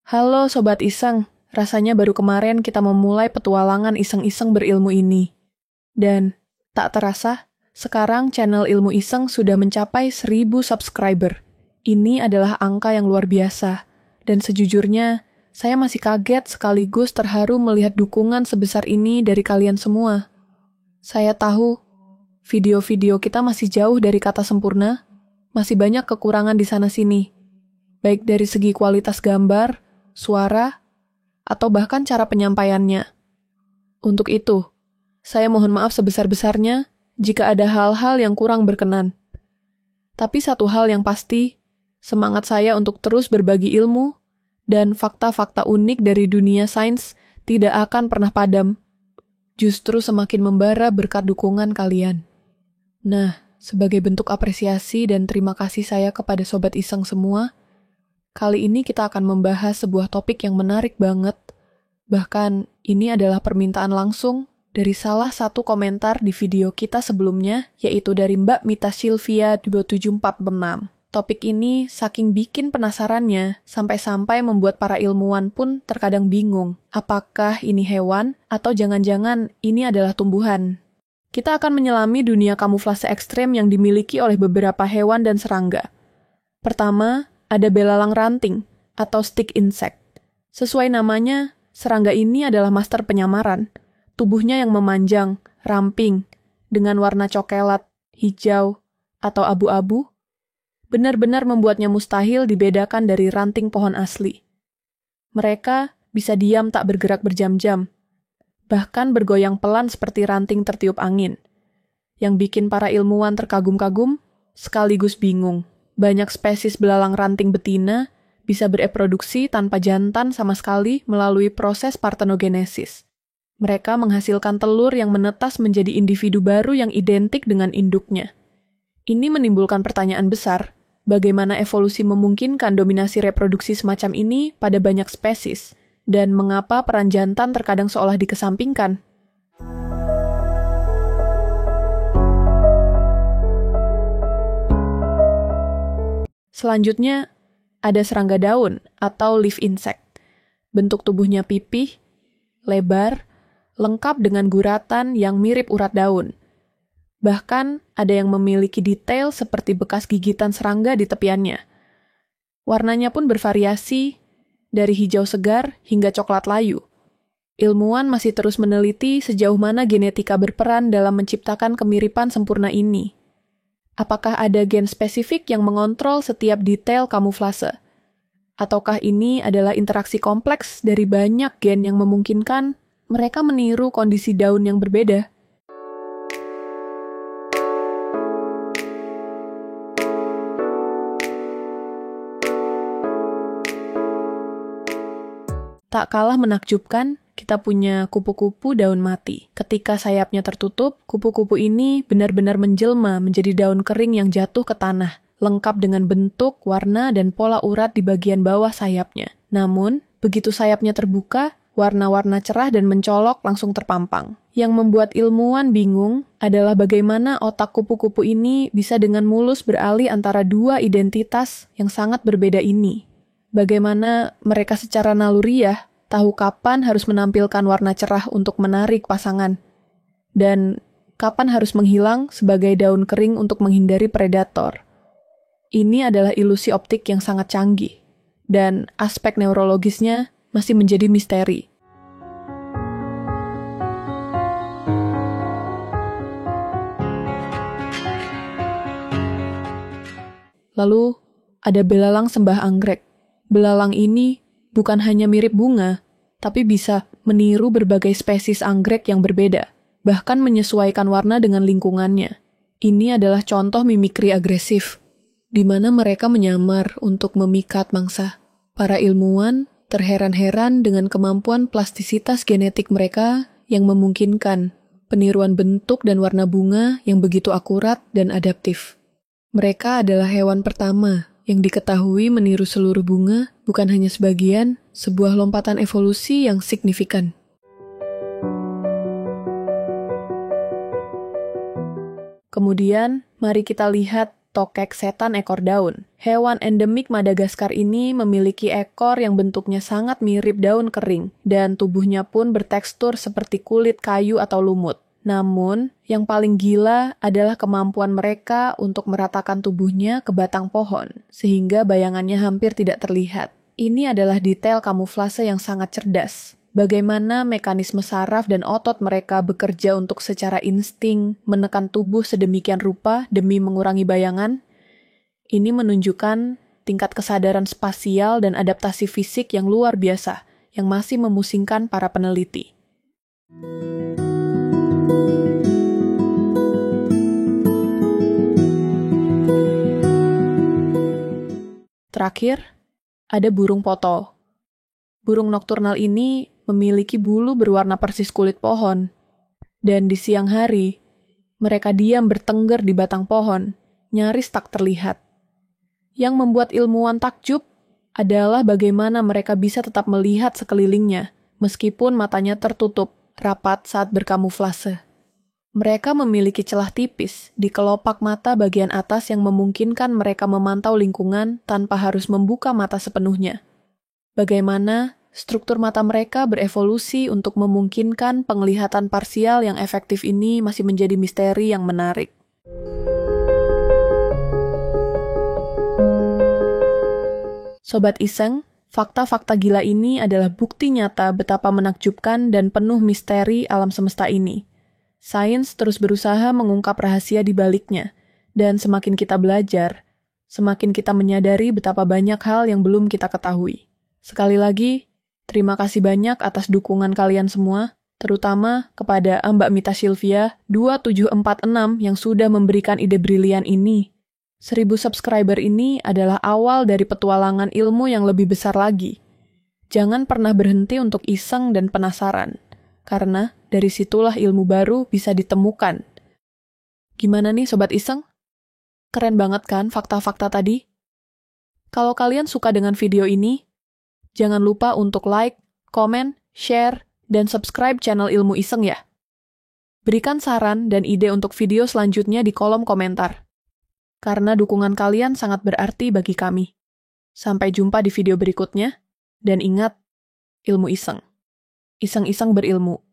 Halo Sobat Iseng, rasanya baru kemarin kita memulai petualangan iseng-iseng berilmu ini. Dan, tak terasa, sekarang channel Ilmu Iseng sudah mencapai 1000 subscriber. Ini adalah angka yang luar biasa, dan sejujurnya, saya masih kaget sekaligus terharu melihat dukungan sebesar ini dari kalian semua. Saya tahu, video-video kita masih jauh dari kata sempurna, masih banyak kekurangan di sana-sini, baik dari segi kualitas gambar, suara, atau bahkan cara penyampaiannya. Untuk itu, saya mohon maaf sebesar-besarnya jika ada hal-hal yang kurang berkenan. Tapi satu hal yang pasti, semangat saya untuk terus berbagi ilmu dan fakta-fakta unik dari dunia sains tidak akan pernah padam, justru semakin membara berkat dukungan kalian. Nah, sebagai bentuk apresiasi dan terima kasih saya kepada Sobat Iseng semua, kali ini kita akan membahas sebuah topik yang menarik banget. Bahkan, ini adalah permintaan langsung dari salah satu komentar di video kita sebelumnya, yaitu dari Mbak Mita Sylvia 2746. Topik ini saking bikin penasarannya, sampai-sampai membuat para ilmuwan pun terkadang bingung. Apakah ini hewan, atau jangan-jangan ini adalah tumbuhan? Kita akan menyelami dunia kamuflase ekstrem yang dimiliki oleh beberapa hewan dan serangga. Pertama, ada belalang ranting atau stick insect. Sesuai namanya, serangga ini adalah master penyamaran. Tubuhnya yang memanjang, ramping, dengan warna coklat, hijau, atau abu-abu, benar-benar membuatnya mustahil dibedakan dari ranting pohon asli. Mereka bisa diam tak bergerak berjam-jam, bahkan bergoyang pelan seperti ranting tertiup angin. Yang bikin para ilmuwan terkagum-kagum, sekaligus bingung. Banyak spesies belalang ranting betina bisa bereproduksi tanpa jantan sama sekali melalui proses partenogenesis. Mereka menghasilkan telur yang menetas menjadi individu baru yang identik dengan induknya. Ini menimbulkan pertanyaan besar, bagaimana evolusi memungkinkan dominasi reproduksi semacam ini pada banyak spesies, dan mengapa peran jantan terkadang seolah dikesampingkan? Selanjutnya, ada serangga daun atau leaf insect. Bentuk tubuhnya pipih, lebar, lengkap dengan guratan yang mirip urat daun. Bahkan, ada yang memiliki detail seperti bekas gigitan serangga di tepiannya. Warnanya pun bervariasi, dari hijau segar hingga coklat layu. Ilmuwan masih terus meneliti sejauh mana genetika berperan dalam menciptakan kemiripan sempurna ini. Apakah ada gen spesifik yang mengontrol setiap detail kamuflase? Ataukah ini adalah interaksi kompleks dari banyak gen yang memungkinkan mereka meniru kondisi daun yang berbeda? Tak kalah menakjubkan, kita punya kupu-kupu daun mati. Ketika sayapnya tertutup, kupu-kupu ini benar-benar menjelma menjadi daun kering yang jatuh ke tanah, lengkap dengan bentuk, warna, dan pola urat di bagian bawah sayapnya. Namun, begitu sayapnya terbuka, warna-warna cerah dan mencolok langsung terpampang. Yang membuat ilmuwan bingung adalah bagaimana otak kupu-kupu ini bisa dengan mulus beralih antara dua identitas yang sangat berbeda ini. Bagaimana mereka secara naluriah tahu kapan harus menampilkan warna cerah untuk menarik pasangan, dan kapan harus menghilang sebagai daun kering untuk menghindari predator. Ini adalah ilusi optik yang sangat canggih, dan aspek neurologisnya masih menjadi misteri. Lalu, ada belalang sembah anggrek. Belalang ini bukan hanya mirip bunga, tapi bisa meniru berbagai spesies anggrek yang berbeda, bahkan menyesuaikan warna dengan lingkungannya. Ini adalah contoh mimikri agresif, di mana mereka menyamar untuk memikat mangsa. Para ilmuwan terheran-heran dengan kemampuan plastisitas genetik mereka yang memungkinkan peniruan bentuk dan warna bunga yang begitu akurat dan adaptif. Mereka adalah hewan pertama yang diketahui meniru seluruh bunga, bukan hanya sebagian, sebuah lompatan evolusi yang signifikan. Kemudian, mari kita lihat tokek setan ekor daun. Hewan endemik Madagaskar ini memiliki ekor yang bentuknya sangat mirip daun kering, dan tubuhnya pun bertekstur seperti kulit kayu atau lumut. Namun, yang paling gila adalah kemampuan mereka untuk meratakan tubuhnya ke batang pohon, sehingga bayangannya hampir tidak terlihat. Ini adalah detail kamuflase yang sangat cerdas. Bagaimana mekanisme saraf dan otot mereka bekerja untuk secara insting menekan tubuh sedemikian rupa demi mengurangi bayangan? Ini menunjukkan tingkat kesadaran spasial dan adaptasi fisik yang luar biasa, yang masih memusingkan para peneliti. Terakhir, ada burung poto. Burung nokturnal ini memiliki bulu berwarna persis kulit pohon. Dan di siang hari, mereka diam bertengger di batang pohon, nyaris tak terlihat. Yang membuat ilmuwan takjub adalah bagaimana mereka bisa tetap melihat sekelilingnya, meskipun matanya tertutup rapat saat berkamuflase. Mereka memiliki celah tipis di kelopak mata bagian atas yang memungkinkan mereka memantau lingkungan tanpa harus membuka mata sepenuhnya. Bagaimana struktur mata mereka berevolusi untuk memungkinkan penglihatan parsial yang efektif ini masih menjadi misteri yang menarik. Sobat Iseng, fakta-fakta gila ini adalah bukti nyata betapa menakjubkan dan penuh misteri alam semesta ini. Sains terus berusaha mengungkap rahasia di baliknya, dan semakin kita belajar, semakin kita menyadari betapa banyak hal yang belum kita ketahui. Sekali lagi, terima kasih banyak atas dukungan kalian semua, terutama kepada Mbak Mita Sylvia 2746 yang sudah memberikan ide brilian ini. 1000 subscriber ini adalah awal dari petualangan ilmu yang lebih besar lagi. Jangan pernah berhenti untuk iseng dan penasaran, karena dari situlah ilmu baru bisa ditemukan. Gimana nih Sobat Iseng? Keren banget kan fakta-fakta tadi? Kalau kalian suka dengan video ini, jangan lupa untuk like, komen, share, dan subscribe channel Ilmu Iseng ya. Berikan saran dan ide untuk video selanjutnya di kolom komentar. Karena dukungan kalian sangat berarti bagi kami. Sampai jumpa di video berikutnya, dan ingat, ilmu iseng. Iseng-iseng berilmu.